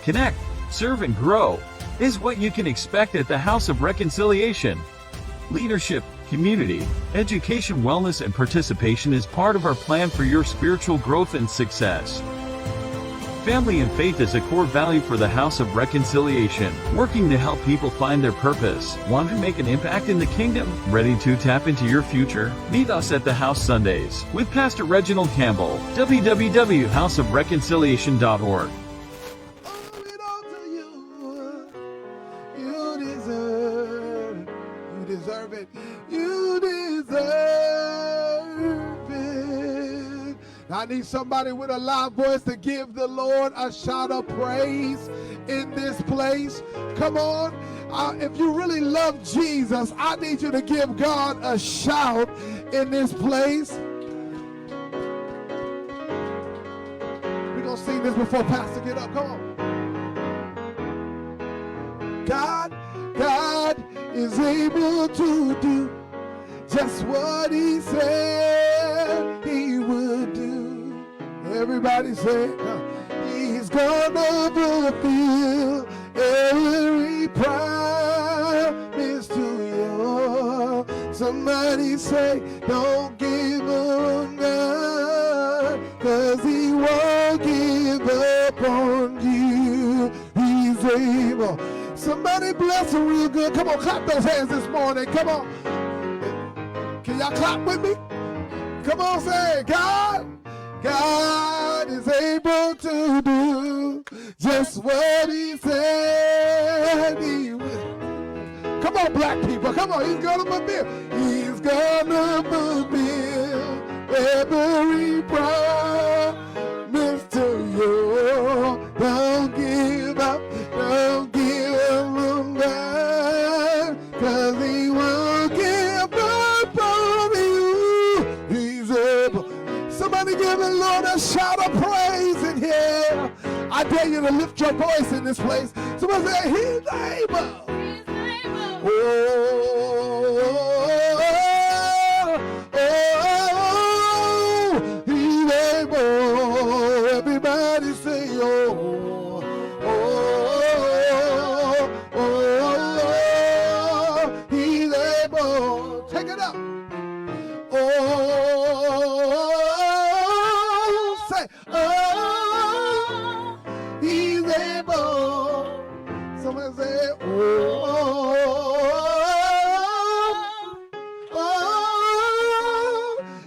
connect, serve, and grow is what you can expect at the House of Reconciliation. Leadership, community, education, wellness, and participation is part of our plan for your spiritual growth and success. Family and faith is a core value for the House of Reconciliation, working to help people find their purpose. Want to make an impact in the kingdom? Ready to tap into your future? Meet us at the House Sundays with Pastor Reginald Campbell, www.houseofreconciliation.org. I need somebody with a loud voice to give the Lord a shout of praise in this place. Come on. If you really love Jesus, I need you to give God a shout in this place. We're going to sing this before Pastor get up. Come on. God is able to do just what he said he would do. Everybody say, he's gonna fulfill every promise to you. Somebody say, don't give up God, 'cause he won't give up on you. He's able. Somebody bless him real good. Come on, clap those hands this morning. Come on. Can y'all clap with me? Come on, say, God is able to do just what he said he would. Come on, black people. Come on, he's gonna fulfill. He's gonna fulfill every promise to you. Don't give up. Don't give up on God, 'cause he won't give up on you. He's able. Somebody give the Lord a shout of praise in here. I dare you to lift your voice in this place. Somebody say, he's able. He's able. He's able. Everybody say, he's able. Take it up. He's able. Somebody say,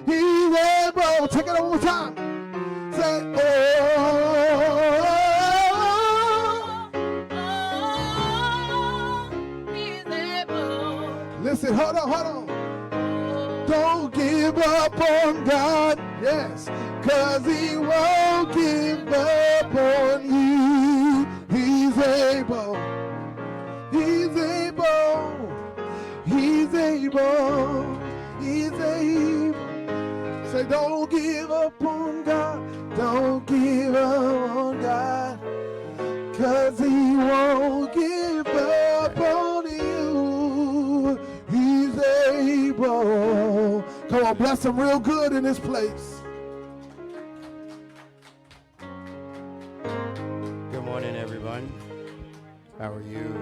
he's able. Take it one more time. Say, he's able. Listen, hold on. Don't give up on God, yes, 'cause he won't give up on you. He's able. He's able. He's able. He's able. Say, don't give up on God. Don't give up on God, 'cause he won't give up on you. He's able. Come on, bless him real good in this place. Good morning, everyone. How are you?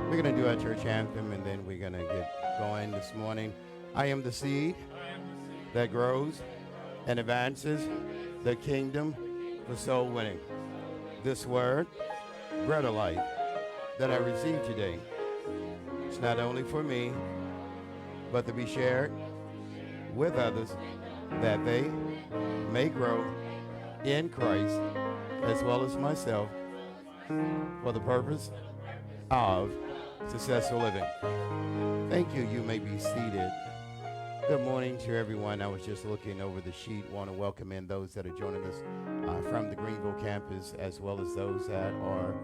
We're going to do our church anthem, and then we're going to get going this morning. I am the seed that grows and advances the kingdom for soul winning. This word, bread of life, that I received today, it's not only for me, but to be shared with others, that they may grow in Christ as well as myself for the purpose of successful living. Thank you. You may be seated. Good morning to everyone. I was just looking over the sheet. Want to welcome in those that are joining us from the Greenville campus, as well as those that are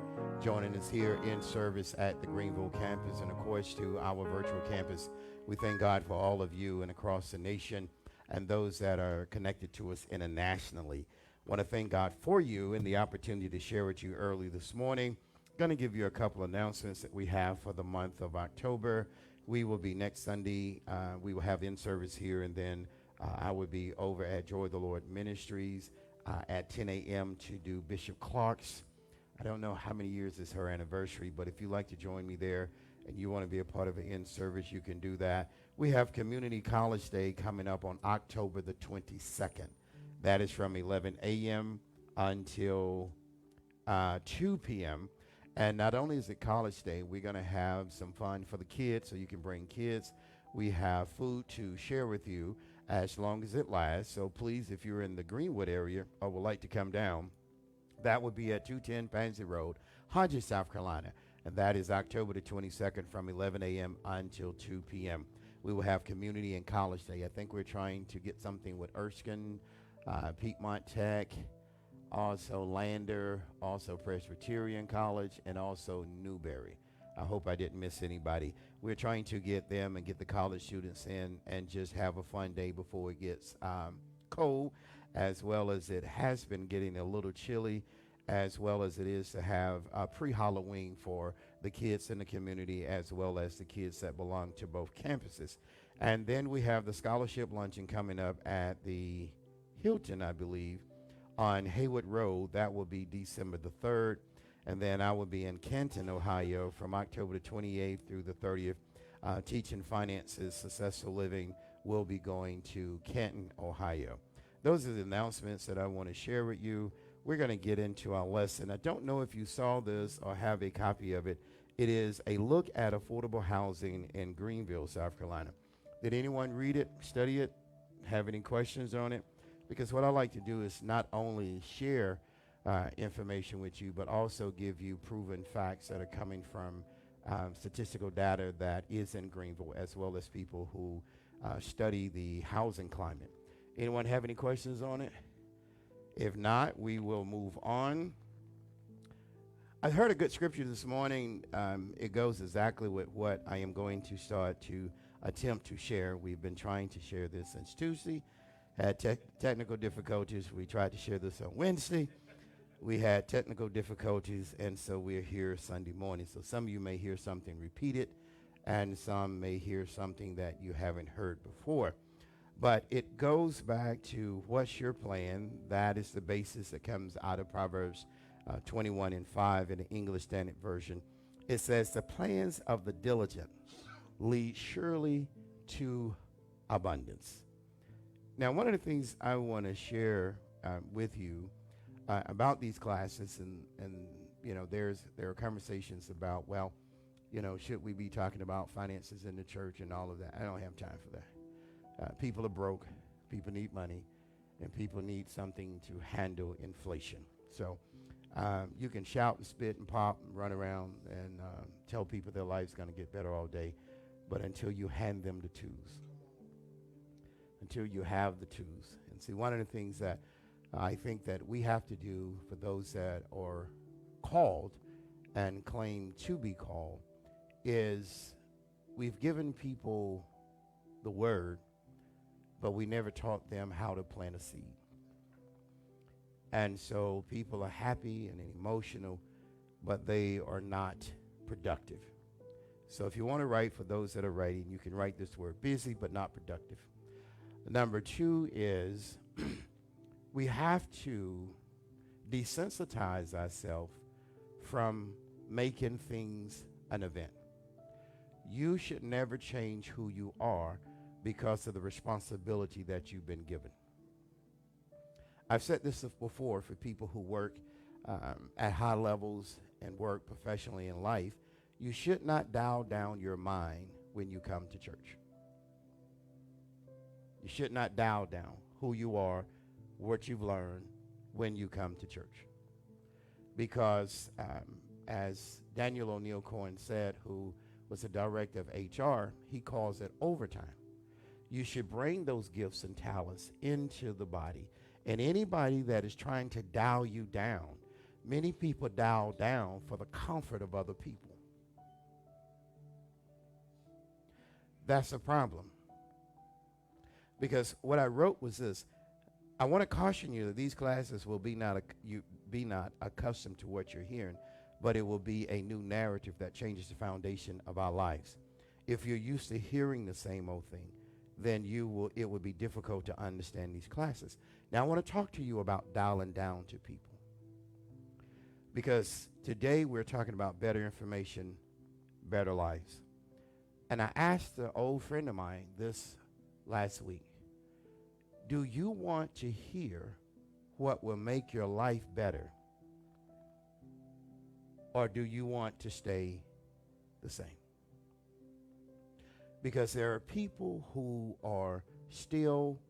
joining us here in service at the Greenville campus, and of course to our virtual campus. We thank God for all of you and across the nation, and those that are connected to us internationally. Want to thank God for you and the opportunity to share with you early this morning. Going to give you a couple announcements that we have for the month of October. We will be next Sunday. We will have in-service here, and then I will be over at Joy of the Lord Ministries at 10 a.m. to do Bishop Clark's I don't know how many years is her anniversary, but if you'd like to join me there and you want to be a part of an in-service, you can do that. We have Community College Day coming up on October the 22nd. That is from 11 a.m. until 2 p.m. And not only is it College Day, we're going to have some fun for the kids, so you can bring kids. We have food to share with you as long as it lasts. So please, if you're in the Greenwood area or would like to come down, that would be at 210 Pansy Road, Hodges, South Carolina. And that is October the 22nd from 11 a.m. until 2 p.m. We will have Community and College Day. I think we're trying to get something with Erskine, Piedmont Tech, also Lander, also Presbyterian College, and also Newberry. I hope I didn't miss anybody. We're trying to get them and get the college students in and just have a fun day before it gets cold, as well as it has been getting a little chilly, as well as it is to have pre-Halloween for the kids in the community, as well as the kids that belong to both campuses. And then we have the scholarship luncheon coming up at the Hilton, I believe, on Haywood Road. That will be December the 3rd. And then I will be in Canton, Ohio from October the 28th through the 30th. Teaching Finances, Successful Living will be going to Canton, Ohio. Those are the announcements that I want to share with you. We're going to get into our lesson. I don't know if you saw this or have a copy of it. It is a look at affordable housing in Greenville, South Carolina. Did anyone read it, study it, have any questions on it? Because what I like to do is not only share information with you, but also give you proven facts that are coming from statistical data that is in Greenville, as well as people who study the housing climate. Anyone have any questions on it? If not, we will move on. I heard a good scripture this morning. It goes exactly with what I am going to start to attempt to share. We've been trying to share this since Tuesday. Had technical difficulties. We tried to share this on Wednesday. We had technical difficulties, and so we're here Sunday morning. So some of you may hear something repeated, and some may hear something that you haven't heard before. But it goes back to what's your plan. That is the basis that comes out of Proverbs 21:5 in the English Standard Version. It says, the plans of the diligent lead surely to abundance. Now, one of the things I want to share with you about these classes, and you know, there are conversations about, well, you know, should we be talking about finances in the church and all of that? I don't have time for that. People are broke, people need money, and people need something to handle inflation. So you can shout and spit and pop and run around and tell people their life's going to get better all day, but until you hand them the tools, until you have the tools. And see, one of the things that I think that we have to do for those that are called and claim to be called is we've given people the word, but we never taught them how to plant a seed. And so people are happy and emotional, but they are not productive. So if you want to write, for those that are writing, you can write this word: busy but not productive. Number two is we have to desensitize ourselves from making things an event. You should never change who you are because of the responsibility that you've been given. I've said this before for people who work at high levels and work professionally in life. You should not dial down your mind when you come to church. You should not dial down who you are, what you've learned when you come to church. Because as Daniel O'Neill Cohen said, who was the director of HR, he calls it overtime. You should bring those gifts and talents into the body. And anybody that is trying to dial you down, many people dial down for the comfort of other people. That's a problem. Because what I wrote was this: I want to caution you that these classes will be not accustomed to what you're hearing, but it will be a new narrative that changes the foundation of our lives. If you're used to hearing the same old thing, then it will be difficult to understand these classes. Now, I want to talk to you about dialing down to people. because today we're talking about better information, better lives. And I asked an old friend of mine this last week, do you want to hear what will make your life better? Or do you want to stay the same? Because there are people who are still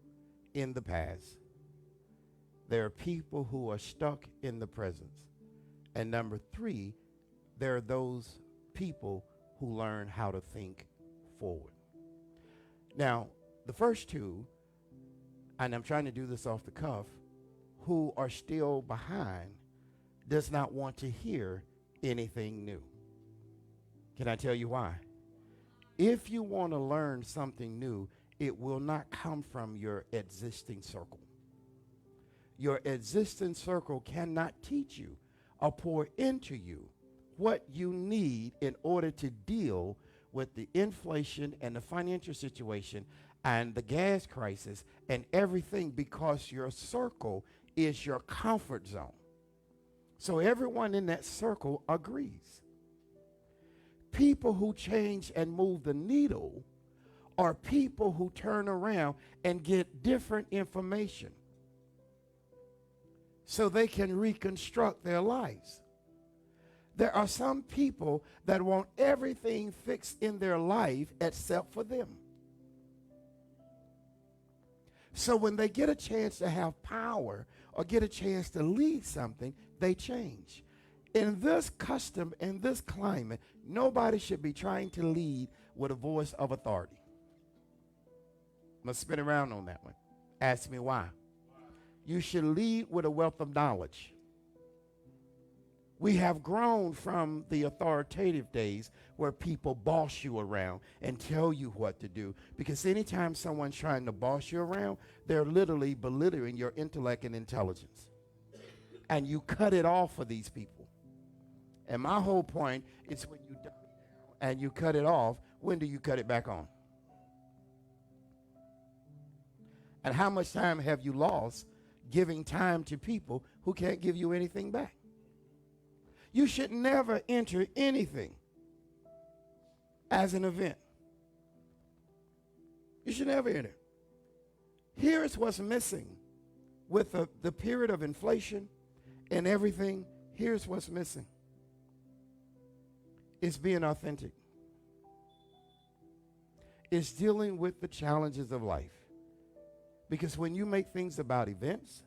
in the past. There are people who are stuck in the present. And number three, there are those people who learn how to think forward. Now, the first two, and I'm trying to do this off the cuff, who are still behind, does not want to hear anything new. Can I tell you why? If you want to learn something new, it will not come from your existing circle. Your existing circle cannot teach you or pour into you what you need in order to deal with the inflation and the financial situation and the gas crisis and everything, because your circle is your comfort zone. So everyone in that circle agrees. People who change and move the needle are people who turn around and get different information so they can reconstruct their lives. There are some people that want everything fixed in their life except for them. So when they get a chance to have power or get a chance to lead something, they change. In this custom, in this climate, nobody should be trying to lead with a voice of authority. I'm going to spin around on that one. Ask me why. You should lead with a wealth of knowledge. We have grown from the authoritative days where people boss you around and tell you what to do. Because anytime someone's trying to boss you around, they're literally belittling your intellect and intelligence. And you cut it off for these people. And my whole point is, when you dumb it down and you cut it off, when do you cut it back on? And how much time have you lost giving time to people who can't give you anything back? You should never enter anything as an event. You should never enter. Here's what's missing with the period of inflation and everything. Here's what's missing. It's being authentic. It's dealing with the challenges of life. Because when you make things about events,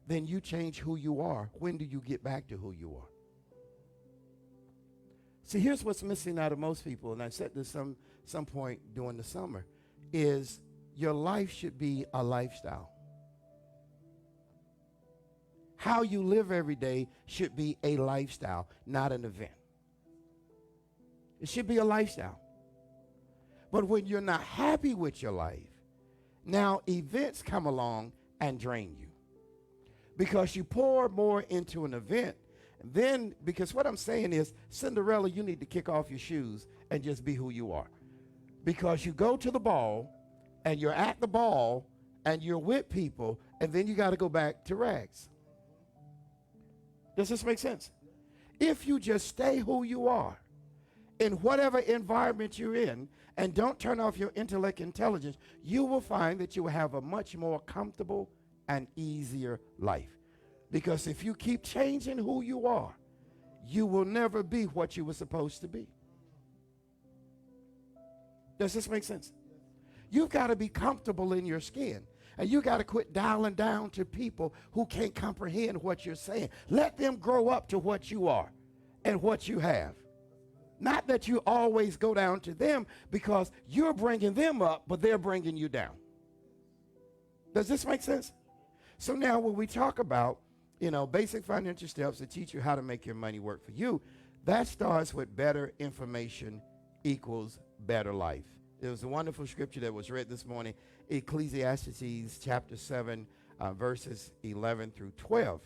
then you change who you are. When do you get back to who you are? See, here's what's missing out of most people, and I said this some point during the summer, is your life should be a lifestyle. How you live every day should be a lifestyle, not an event. It should be a lifestyle. But when you're not happy with your life, now events come along and drain you. Because you pour more into an event, then, because what I'm saying is, Cinderella, you need to kick off your shoes and just be who you are. Because you go to the ball, and you're at the ball, and you're with people, and then you got to go back to rags. Does this make sense? If you just stay who you are, in whatever environment you're in, and don't turn off your intellect intelligence, you will find that you will have a much more comfortable and easier life. Because if you keep changing who you are, you will never be what you were supposed to be. Does this make sense? You've got to be comfortable in your skin. And you got to quit dialing down to people who can't comprehend what you're saying. Let them grow up to what you are and what you have. Not that you always go down to them, because you're bringing them up, but they're bringing you down. Does this make sense? So now when we talk about, basic financial steps to teach you how to make your money work for you, that starts with better information equals better life. There was a wonderful scripture that was read this morning, Ecclesiastes chapter 7, verses 11 through 12.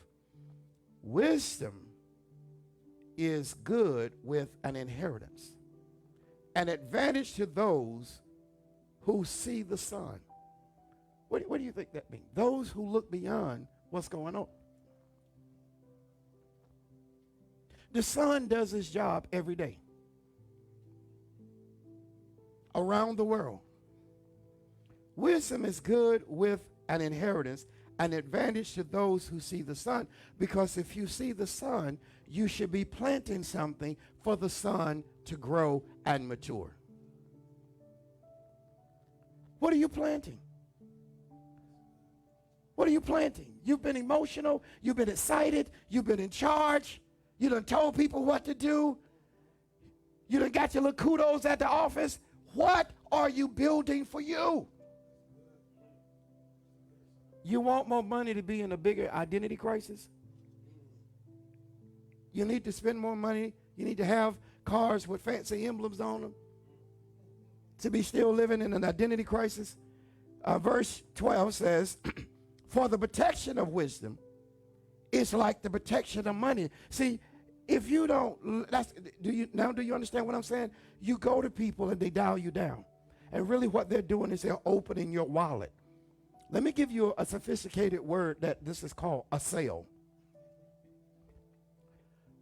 Wisdom is good with an inheritance, an advantage to those who see the sun. What do you think that means? Those who look beyond what's going on. The sun does its job every day around the world. Wisdom is good with an inheritance, an advantage to those who see the sun, because if you see the sun, you should be planting something for the sun to grow and mature. What are you planting? What are you planting? You've been emotional, you've been excited, you've been in charge, you done told people what to do, you done got your little kudos at the office. What are you building for you? You want more money to be in a bigger identity crisis? You need to spend more money. You need to have cars with fancy emblems on them to be still living in an identity crisis. Verse 12 says, for the protection of wisdom is like the protection of money. See, if you don't, do you understand what I'm saying? You go to people and they dial you down. And really what they're doing is they're opening your wallet. Let me give you a sophisticated word that this is called a sale.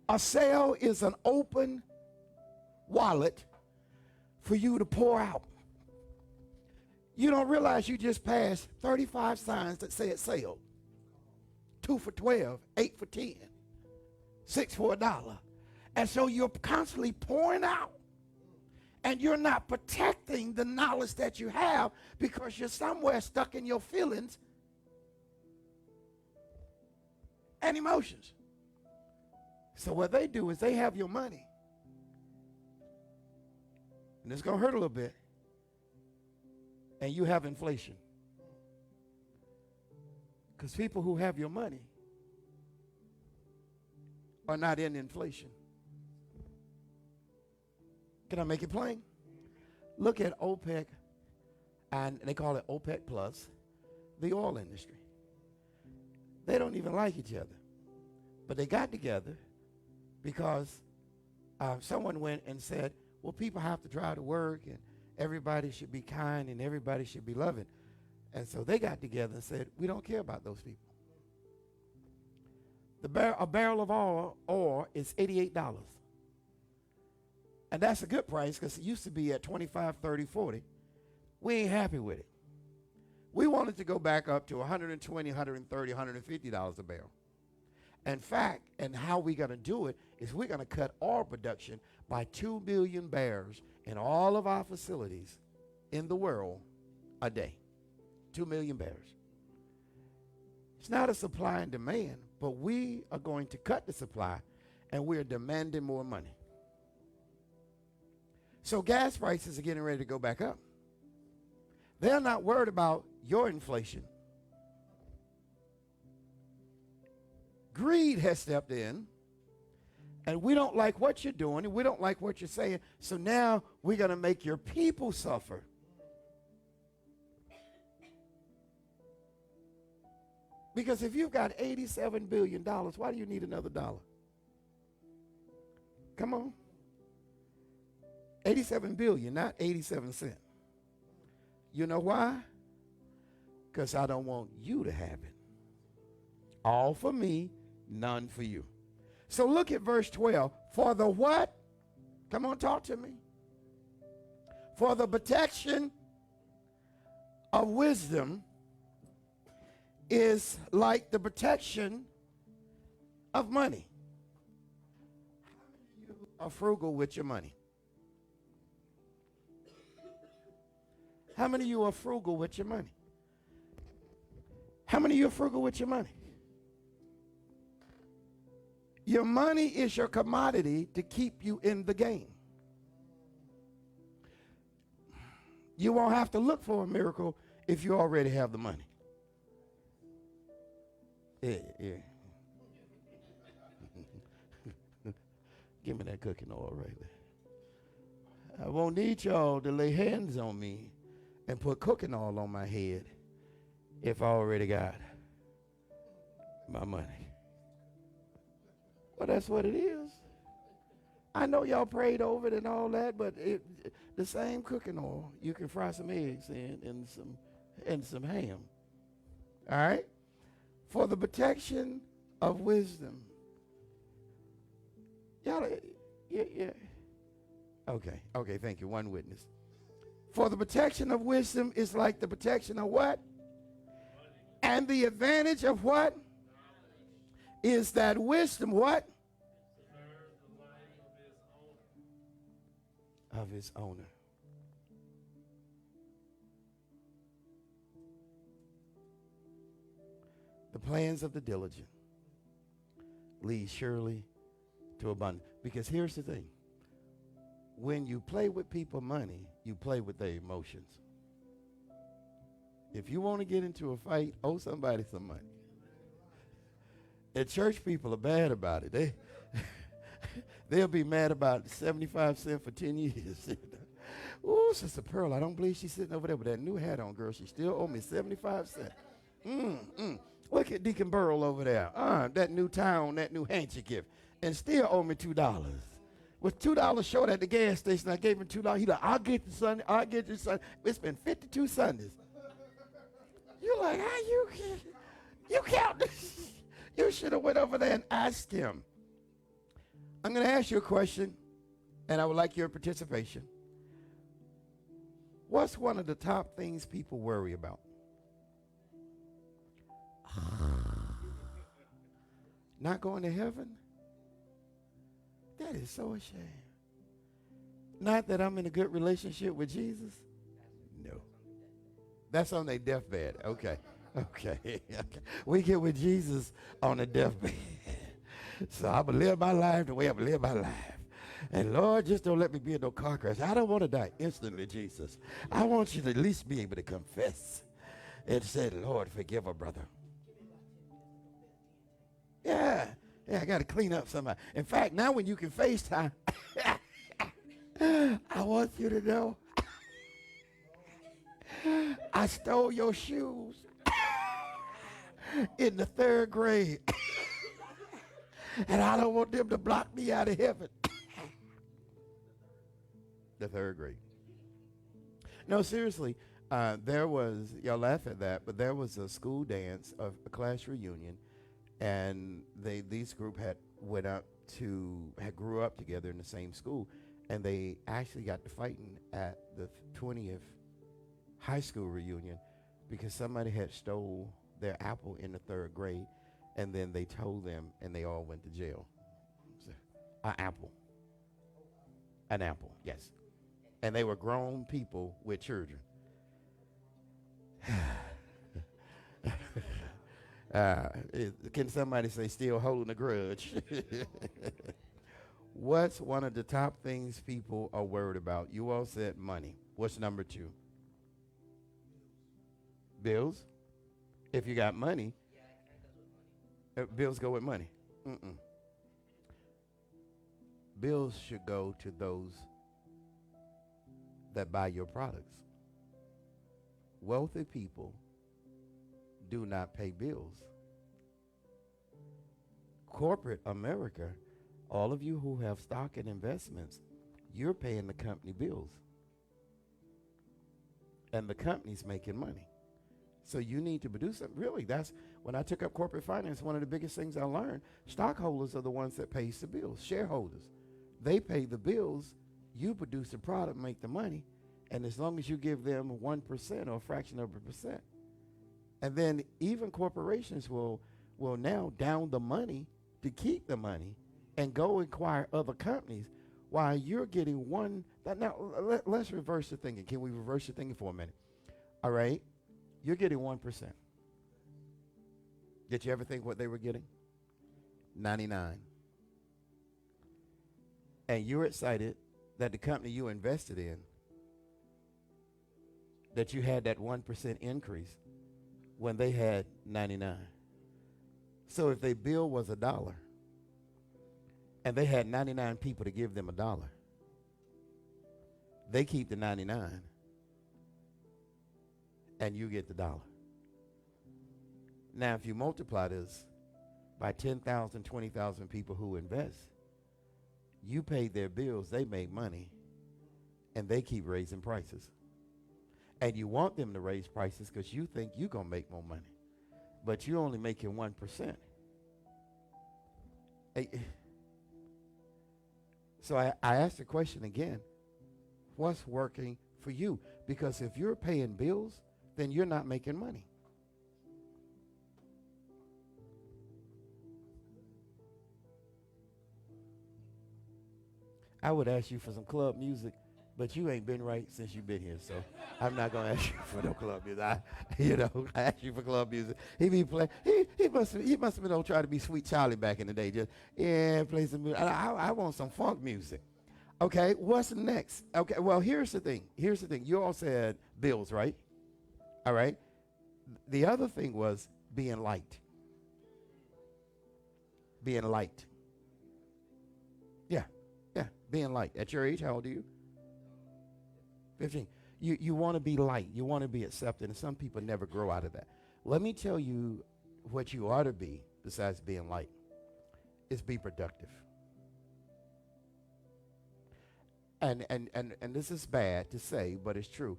A sale is an open wallet for you to pour out. You don't realize you just passed 35 signs that say it's sale. 2 for $12, 8 for $10, 6 for $1. And so you're constantly pouring out. And you're not protecting the knowledge that you have because you're somewhere stuck in your feelings and emotions. So what they do is they have your money. And it's going to hurt a little bit. And you have inflation. Because people who have your money are not in inflation. Can I make it plain? Look at OPEC, and they call it OPEC Plus, the oil industry. They don't even like each other. But they got together because someone went and said, well, people have to drive to work, and everybody should be kind, and everybody should be loving. And so they got together and said, we don't care about those people. A barrel of oil is $88. And that's a good price because it used to be at 25, 30, 40. We ain't happy with it. We wanted to go back up to $120, $130, $150 a barrel. In fact, and how we're going to do it is we're going to cut oil production by 2 million barrels in all of our facilities in the world a day. 2 million barrels. It's not a supply and demand, but we are going to cut the supply and we're demanding more money. So gas prices are getting ready to go back up. They're not worried about your inflation. Greed has stepped in, and we don't like what you're doing, and we don't like what you're saying, so now we're going to make your people suffer. Because if you've got $87 billion, why do you need another dollar? Come on. 87 billion, not 87 cents. You know why? Because I don't want you to have it. All for me, none for you. So look at verse 12. For the what? Come on, talk to me. For the protection of wisdom is like the protection of money. How many of you are frugal with your money? How many of you are frugal with your money? How many of you are frugal with your money? Your money is your commodity to keep you in the game. You won't have to look for a miracle if you already have the money. Yeah. Give me that cooking oil right there. I won't need y'all to lay hands on me and put cooking oil on my head if I already got my money. Well, that's what it is. I know y'all prayed over it and all that, but the same cooking oil, you can fry some eggs in and some ham. All right? For the protection of wisdom Y'all, yeah. Okay, thank you. One witness. For the protection of wisdom is like the protection of what? And the advantage of what? Is that wisdom what? Of his owner. The plans of the diligent lead surely to abundance. Because here's the thing. When you play with people money, you play with their emotions. If you want to get into a fight, owe somebody some money. And church people are bad about it. They'll be mad about 75 cents for 10 years. Ooh, Sister Pearl, I don't believe she's sitting over there with that new hat on, girl. She still owe me 75 cents. Look at Deacon Burl over there. That new town, that new handkerchief. And still owe me $2. Was $2 short at the gas station. I gave him $2. He like, I'll get you Sunday. I'll get you Sunday. It's been 52 Sundays. You're like, how you count this? You should have went over there and asked him. I'm going to ask you a question, and I would like your participation. What's one of the top things people worry about? Not going to heaven? That is so a shame. Not that I'm in a good relationship with Jesus? No. That's on their deathbed. Okay. We get with Jesus on the deathbed. So I'm going to live my life the way I'm going to live my life. And Lord, just don't let me be in no car crash. I don't want to die instantly, Jesus. I want you to at least be able to confess and say, Lord, forgive a brother. Yeah, I got to clean up somebody. In fact, now when you can FaceTime, I want you to know I stole your shoes in the 3rd grade. And I don't want them to block me out of heaven. The 3rd grade. No, seriously, there was, y'all laugh at that, but there was a school dance, a class reunion, and these group had grew up together in the same school, and they actually got to fighting at the 20th high school reunion because somebody had stole their apple in the 3rd grade, and then they told them, and they all went to jail. An apple, yes. And they were grown people with children. Can somebody say still holding a grudge? What's one of the top things people are worried about? You all said money. What's number 2? Bills? If you got money, bills go with money. Bills should go to those that buy your products. Wealthy people do not pay bills. Corporate America, all of you who have stock and investments, you're paying the company bills. And the company's making money. So you need to produce it. Really, that's when I took up corporate finance, one of the biggest things I learned, stockholders are the ones that pays the bills, shareholders. They pay the bills, you produce the product, make the money, and as long as you give them 1% or a fraction of a percent. And then even corporations will now down the money to keep the money and go acquire other companies while you're getting one. Now, let's reverse the thinking. Can we reverse the thinking for a minute? All right. You're getting 1%. Did you ever think what they were getting? 99. And you're excited that the company you invested in, that you had that 1% increase when they had 99. So if their bill was $1 and they had 99 people to give them $1, they keep the 99 and you get the $1. Now, if you multiply this by 10,000, 20,000 people who invest, you paid their bills, they make money, and they keep raising prices. And you want them to raise prices because you think you're going to make more money. But you're only making 1%. So I asked the question again, what's working for you? Because if you're paying bills, then you're not making money. I would ask you for some club music, but you ain't been right since you've been here, so I'm not gonna ask you for no club music. I asked you for club music. He be play. He must have been trying to be Sweet Charlie back in the day. Just play some music. I want some funk music. Okay, what's next? Okay, well here's the thing. You all said bills, right? All right. The other thing was being light. Being light. Yeah, being light. At your age, how old are you? 15. You want to be light. You want to be accepted, and some people never grow out of that. Let me tell you what you ought to be besides being light is be productive. And this is bad to say, but it's true.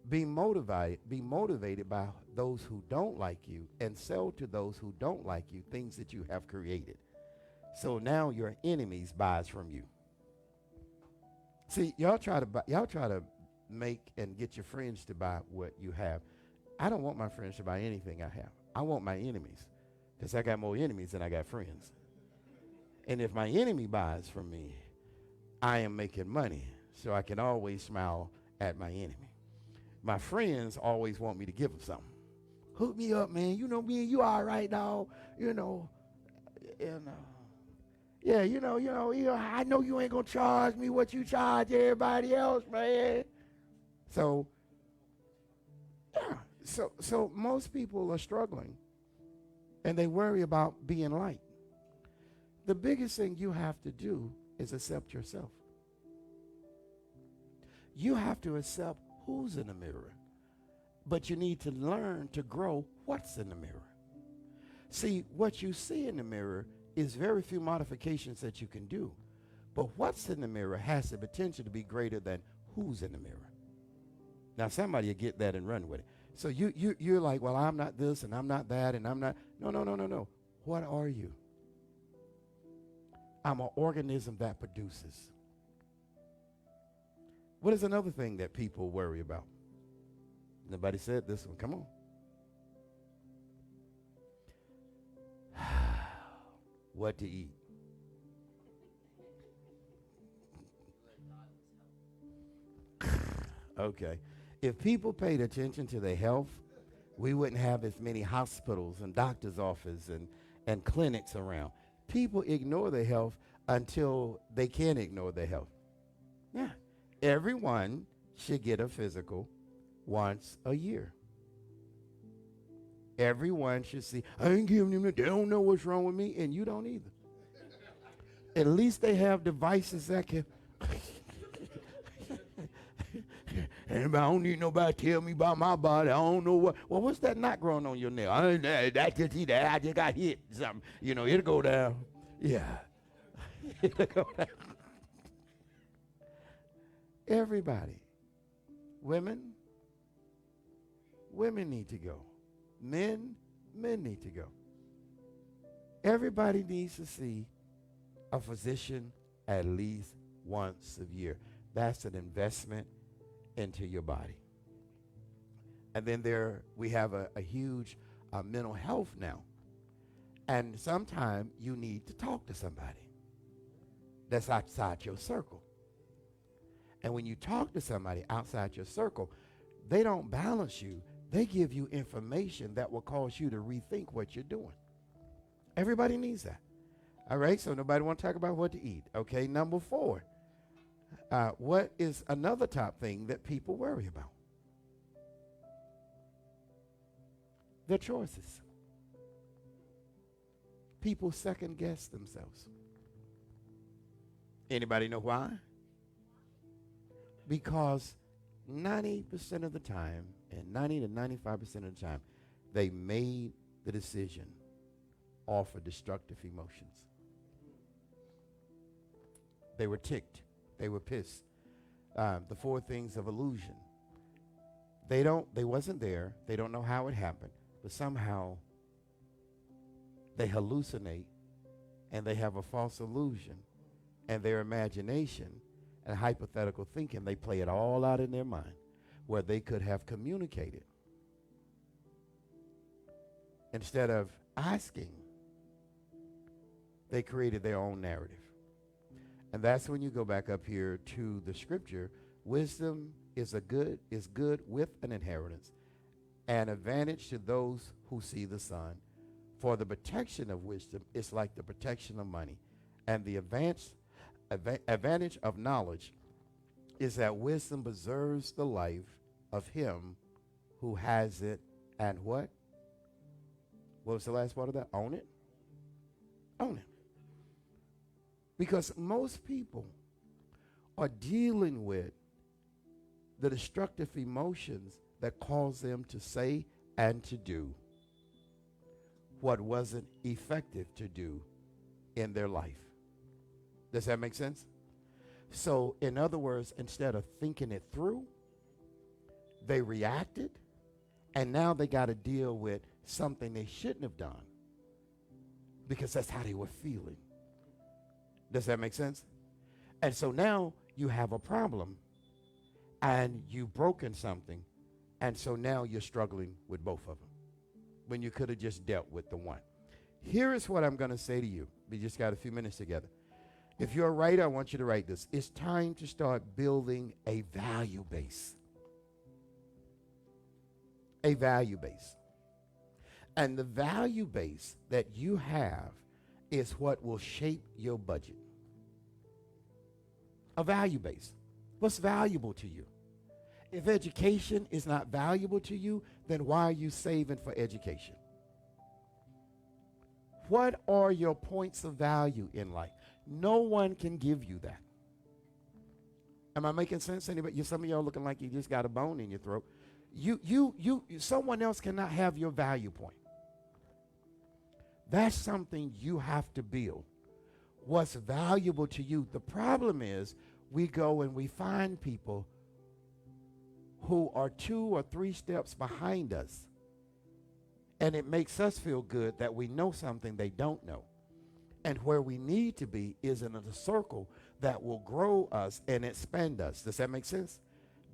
Be motivated by those who don't like you and sell to those who don't like you things that you have created. So now your enemies buys from you. See, y'all try to make and get your friends to buy what you have. I don't want my friends to buy anything I have. I want my enemies, because I got more enemies than I got friends. And if my enemy buys from me, I am making money, so I can always smile at my enemy. My friends always want me to give them something. Hook me up, man. You know me and you all right, dog. Yeah, I know you ain't gonna charge me what you charge everybody else, man. So most people are struggling, and they worry about being light. The biggest thing you have to do is accept yourself. You have to accept who's in the mirror, but you need to learn to grow what's in the mirror. See, what you see in the mirror is very few modifications that you can do. But what's in the mirror has the potential to be greater than who's in the mirror. Now, somebody will get that and run with it. So you're like, well, I'm not this and I'm not that and I'm not. No. What are you? I'm an organism that produces. What is another thing that people worry about? Nobody said this one. Come on. What to eat. Okay. If people paid attention to their health, we wouldn't have as many hospitals and doctor's offices and clinics around. People ignore their health until they can't ignore their health. Yeah. Everyone should get a physical once a year. Everyone should see, I ain't giving them, they don't know what's wrong with me, and you don't either. At least they have devices that can, and I don't need nobody to tell me about my body. I don't know what. Well, what's that knot growing on your nail? I just got hit. Something. It'll go down. Yeah. It'll go down. Everybody. Women need to go. Men need to go. Everybody needs to see a physician at least once a year. That's an investment into your body. And then we have a huge mental health now. And sometimes you need to talk to somebody that's outside your circle. And when you talk to somebody outside your circle, they don't balance you. They give you information that will cause you to rethink what you're doing. Everybody needs that. All right, so nobody want to talk about what to eat. Okay, number 4. What is another top thing that people worry about? Their choices. People second guess themselves. Anybody know why? Because 90% of the time, and 90 to 95% of the time, they made the decision off of destructive emotions. They were ticked. They were pissed. The 4 things of illusion. They wasn't there. They don't know how it happened, but somehow they hallucinate and they have a false illusion and their imagination and hypothetical thinking, they play it all out in their mind where they could have communicated. Instead of asking, they created their own narrative. And that's when you go back up here to the scripture. Wisdom is good with an inheritance, an advantage to those who see the sun. For the protection of wisdom is like the protection of money. And the advantage of knowledge is that wisdom preserves the life of him who has it. And what? What was the last part of that? Own it? Own it. Because most people are dealing with the destructive emotions that cause them to say and to do what wasn't effective to do in their life. Does that make sense? So, in other words, instead of thinking it through, they reacted, and now they got to deal with something they shouldn't have done because that's how they were feeling. Does that make sense? And so now you have a problem, and you've broken something, and so now you're struggling with both of them when you could have just dealt with the one. Here is what I'm going to say to you. We just got a few minutes together. If you're a writer, I want you to write this. It's time to start building a value base. A value base. And the value base that you have is what will shape your budget. A value base. What's valuable to you? If education is not valuable to you, then why are you saving for education? What are your points of value in life? No one can give you that. Am I making sense? Anybody? Some of y'all looking like you just got a bone in your throat. Someone else cannot have your value point. That's something you have to build. What's valuable to you? The problem is we go and we find people who are 2 or 3 steps behind us, and it makes us feel good that we know something they don't know. And where we need to be is in a circle that will grow us and expand us. Does that make sense?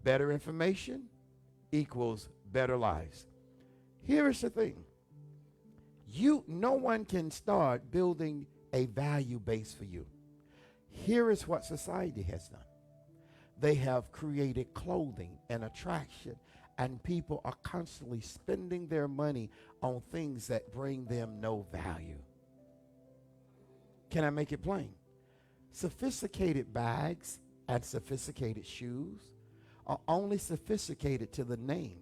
Better information equals better lives. Here is the thing. No one can start building a value base for you. Here is what society has done. They have created clothing and attraction, and people are constantly spending their money on things that bring them no value. Can I make it plain? Sophisticated bags and sophisticated shoes are only sophisticated to the name.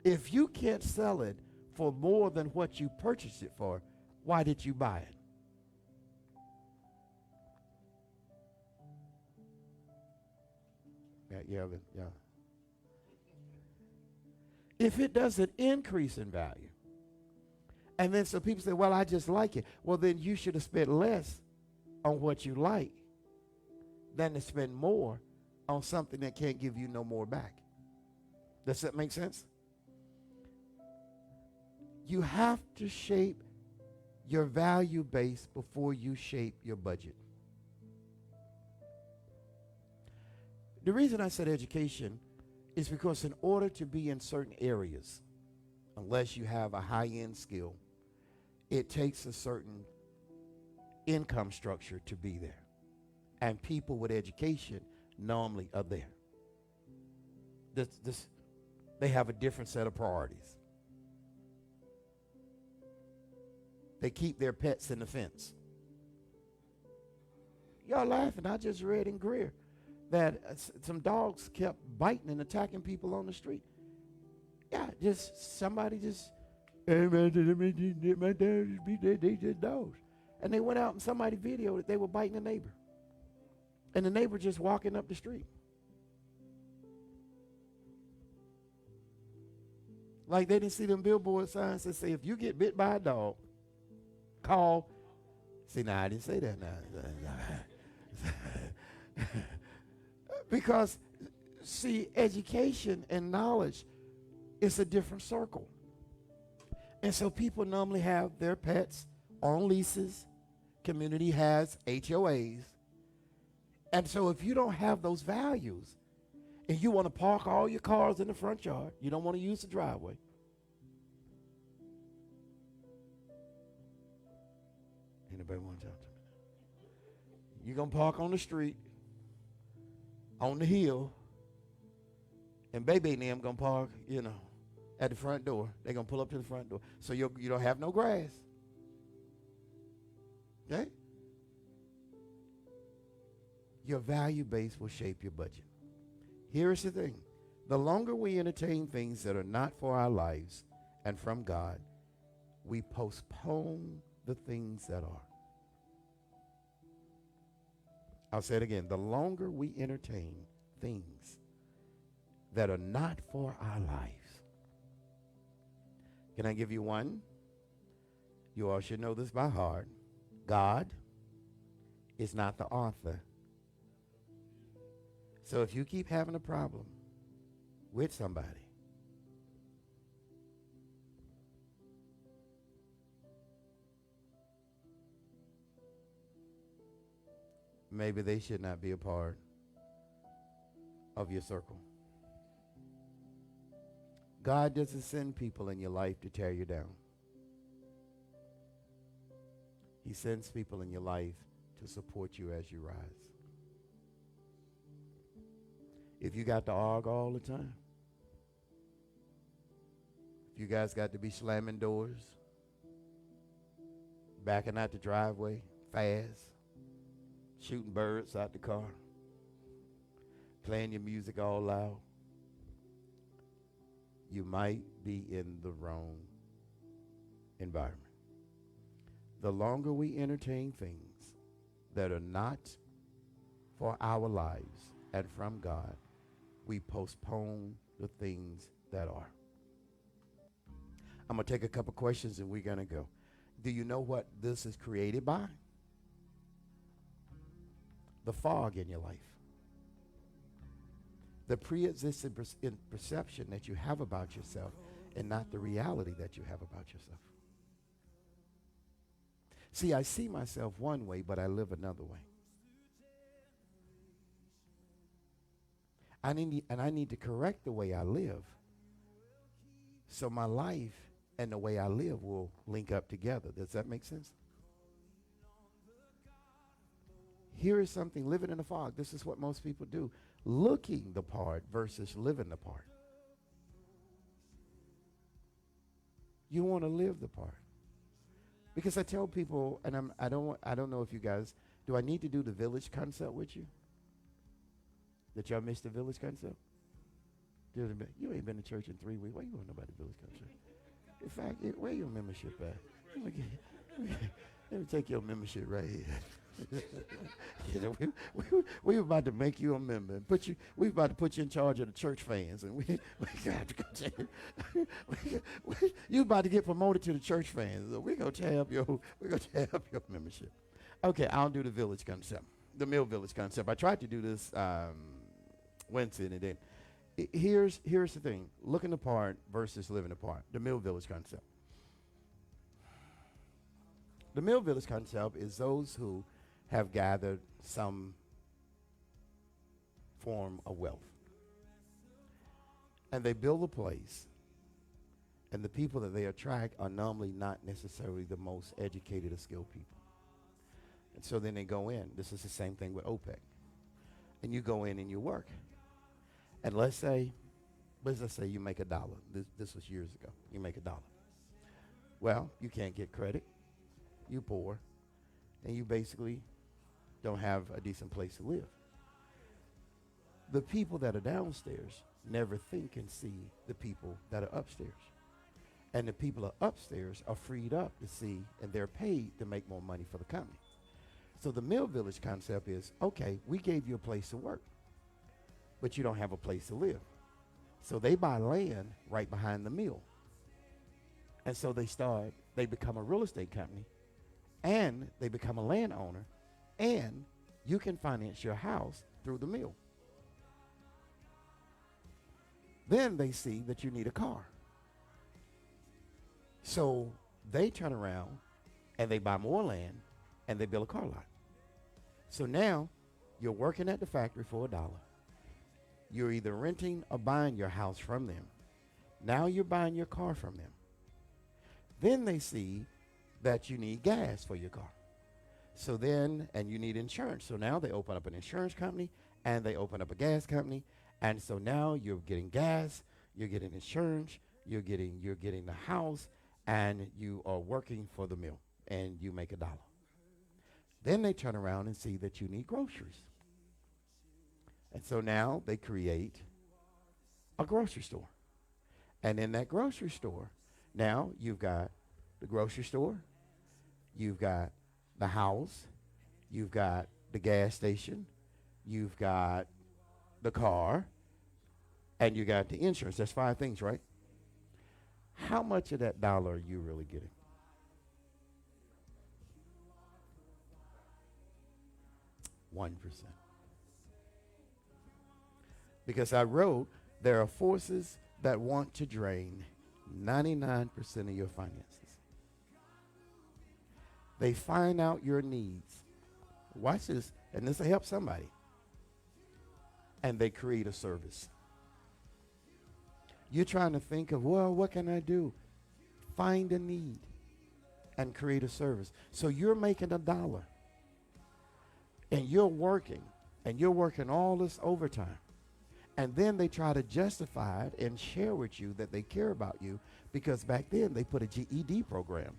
If you can't sell it for more than what you purchased it for, why did you buy it? Yeah. If it doesn't increase in value, and then so people say, well, I just like it. Well, then you should have spent less on what you like than to spend more on something that can't give you no more back. Does that make sense? You have to shape your value base before you shape your budget. The reason I said education is because in order to be in certain areas, unless you have a high-end skill, it takes a certain income structure to be there. And people with education normally are there. They have a different set of priorities. They keep their pets in the fence. Y'all laughing. I just read in Greer that some dogs kept biting and attacking people on the street. Yeah, somebody hey man, my dad they just dogs. And they went out and somebody videoed it. They were biting a neighbor. And the neighbor just walking up the street. Like they didn't see them billboard signs that say, if you get bit by a dog, call. See, now I didn't say that now. Because, see, education and knowledge is a different circle. And so people normally have their pets on leases. Community has HOAs. And so if you don't have those values and you want to park all your cars in the front yard, you don't want to use the driveway. Anybody want to talk to me? You're going to park on the street, on the hill, and baby and them going to park, at the front door. They're going to pull up to the front door. So you don't have no grass. Okay? Your value base will shape your budget. Here's the thing. The longer we entertain things that are not for our lives and from God, we postpone the things that are. I'll say it again. The longer we entertain things that are not for our lives. Can I give you one? You all should know this by heart. God is not the author. So if you keep having a problem with somebody, maybe they should not be a part of your circle. God doesn't send people in your life to tear you down. He sends people in your life to support you as you rise. If you got to argue all the time, if you guys got to be slamming doors, backing out the driveway fast, shooting birds out the car, playing your music all loud, you might be in the wrong environment. The longer we entertain things that are not for our lives and from God, we postpone the things that are. I'm going to take a couple questions and we're going to go. Do you know what this is created by? The fog in your life. The pre-existing perception that you have about yourself and not the reality that you have about yourself. See, I see myself one way, but I live another way. I need to correct the way I live so my life and the way I live will link up together. Does that make sense? Here is something, living in the fog. This is what most people do. Looking the part versus living the part. You want to live the part. Because I tell people, and I don't know if you guys, do I need to do the village concept with you? Did y'all miss the village concept? You ain't been to church in 3 weeks. Why you want to know about the village concept? In fact, where your membership at? Let me take your membership right here. We about to make you a member and we about to put you in charge of the church fans, and we got to go you about to get promoted to the church fans. So we're gonna tab your membership. Okay, I'll do the village concept, the Mill Village concept. I tried to do this Wednesday, and then here's the thing: looking apart versus living apart. The Mill Village concept. The Mill Village concept is those who have gathered some form of wealth. And they build a place, and the people that they attract are normally not necessarily the most educated or skilled people. And so then they go in. This is the same thing with OPEC. And you go in and you work. And let's say you make $1. This was years ago. You make $1. Well, you can't get credit. You poor. And you basically don't have a decent place to live. The people that are downstairs never think and see the people that are upstairs. And the people that are upstairs are freed up to see, and they're paid to make more money for the company. So the Mill Village concept is, okay, we gave you a place to work, but you don't have a place to live. So they buy land right behind the mill. And so they become a real estate company, and they become a landowner, and you can finance your house through the mill. Then they see that you need a car. So they turn around and they buy more land, and they build a car lot. So now you're working at the factory for $1. You're either renting or buying your house from them. Now you're buying your car from them. Then they see that you need gas for your car. So then, and you need insurance. So now they open up an insurance company and they open up a gas company. And so now you're getting gas, you're getting insurance, you're getting the house, and you are working for the mill and you make $1. Then they turn around and see that you need groceries. And so now they create a grocery store. And in that grocery store, now you've got the grocery store, you've got the house, you've got the gas station, you've got the car, and you got the insurance. That's 5 things, right? How much of that dollar are you really getting? %1. Because I wrote, there are forces that want to drain 99% of your finances. They find out your needs. Watch this, and this will help somebody. And they create a service. You're trying to think of, well, what can I do? Find a need and create a service. So you're making $1 and you're working all this overtime. And then they try to justify it and share with you that they care about you, because back then they put a GED program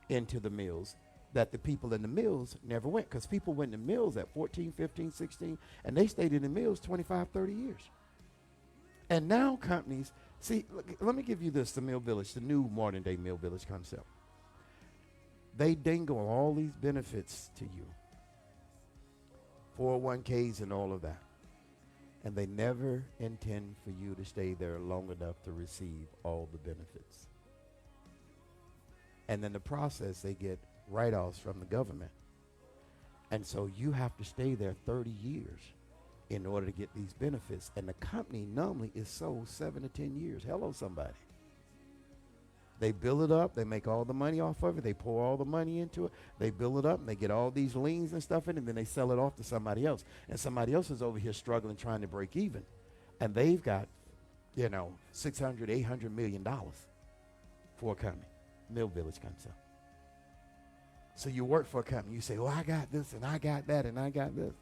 into the mills that the people in the mills never went, because people went to mills at 14, 15, 16, and they stayed in the mills 25, 30 years. And now companies, see, look, let me give you this, the Mill Village, the new modern day Mill Village concept. They dangle all these benefits to you, 401ks and all of that. And they never intend for you to stay there long enough to receive all the benefits. And in the process, they get write-offs from the government. And so you have to stay there 30 years in order to get these benefits. And the company normally is sold 7 to 10 years. Hello, somebody. They build it up. They make all the money off of it. They pour all the money into it. They build it up, and they get all these liens and stuff in it, and then they sell it off to somebody else. And somebody else is over here struggling, trying to break even. And they've got, $600, $800 million for a company. Mill Village concept. So you work for a company. You say, well, I got this, and I got that, and I got this.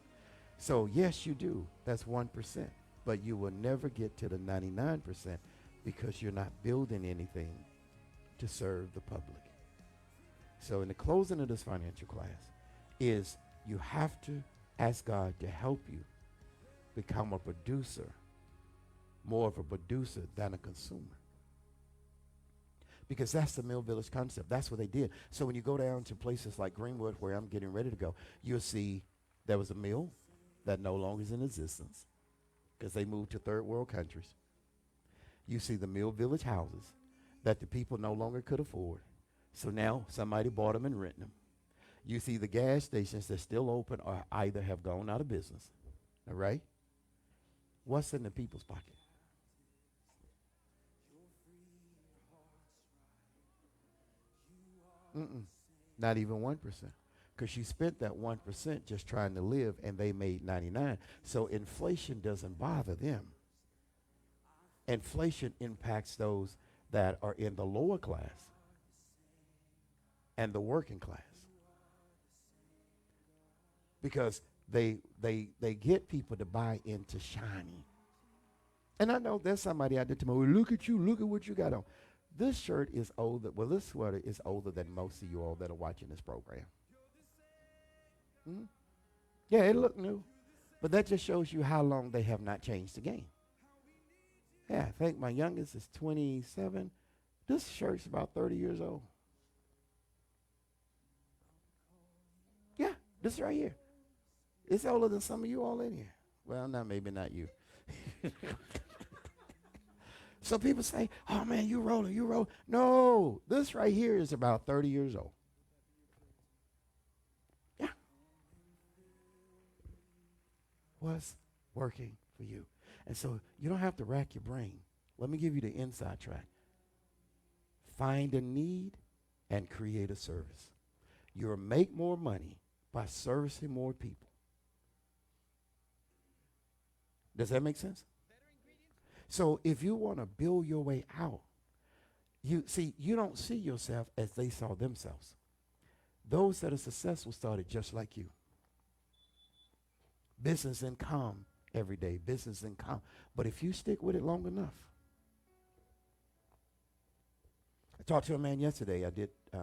So, yes, you do. That's 1%. But you will never get to the 99% because you're not building anything to serve the public. So in the closing of this financial class is you have to ask God to help you become a producer, more of a producer than a consumer. Because that's the Mill Village concept. That's what they did. So when you go down to places like Greenwood, where I'm getting ready to go, you'll see there was a mill that no longer is in existence because they moved to third world countries. You see the Mill Village houses that the people no longer could afford. So now somebody bought them and rented them. You see the gas stations that still open or either have gone out of business. All right? What's in the people's pocket? Not even 1%. Because you spent that 1% just trying to live, and they made 99. So inflation doesn't bother them. Inflation impacts those that are in the lower class and the working class, because they get people to buy into shiny. And I know there's somebody out there tomorrow, well, look at you, look at what you got on. This shirt is older. Well, this sweater is older than most of you all that are watching this program. Yeah, it looked new, but that just shows you how long they have not changed the game. Yeah, I think my youngest is 27. This shirt's about 30 years old. Yeah, this right here. It's older than some of you all in here. Well, maybe not you. So people say, oh, man, you rolling. No, this right here is about 30 years old. Yeah. What's working for you? And so you don't have to rack your brain. Let me give you the inside track. Find a need and create a service. You'll make more money by servicing more people. Does that make sense? So if you want to build your way out, you don't see yourself as they saw themselves. Those that are successful started just like you. Business income every day, business income. But if you stick with it long enough. I talked to a man yesterday.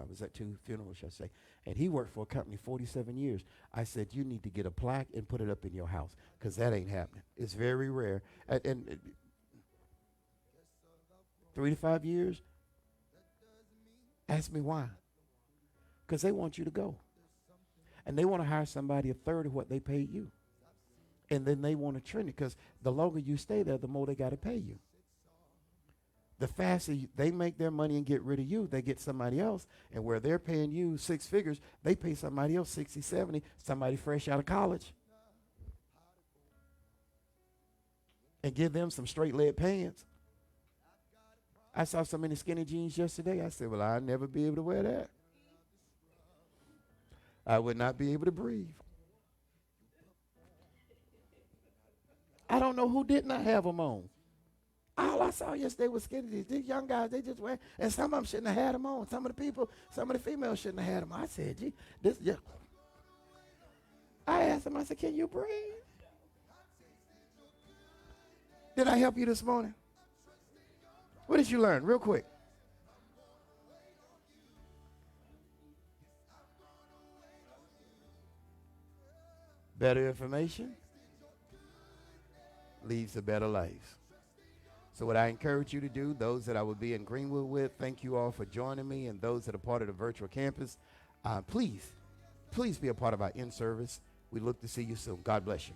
Was at 2 funerals yesterday, and he worked for a company 47 years. I said, you need to get a plaque and put it up in your house, because that ain't happening. It's very rare. And 3 to 5 years, ask me why. Because they want you to go. And they want to hire somebody a third of what they paid you. And then they want to trend it, because the longer you stay there, the more they got to pay you. The faster they make their money and get rid of you, they get somebody else. And where they're paying you 6 figures, they pay somebody else 60, 70, somebody fresh out of college. And give them some straight lead pants. I saw so many skinny jeans yesterday. I said, well, I'll never be able to wear that. I would not be able to breathe. I don't know who did not have them on. All I saw yesterday was skinny. These young guys, they just wear, and some of them shouldn't have had them on. Some of the females shouldn't have had them on. I said, gee, I asked them, I said, can you breathe? Did I help you this morning? What did you learn, real quick? Better information leads to better lives. So what I encourage you to do, those that I will be in Greenwood with, thank you all for joining me, and those that are part of the virtual campus, please be a part of our in-service. We look to see you soon. God bless you.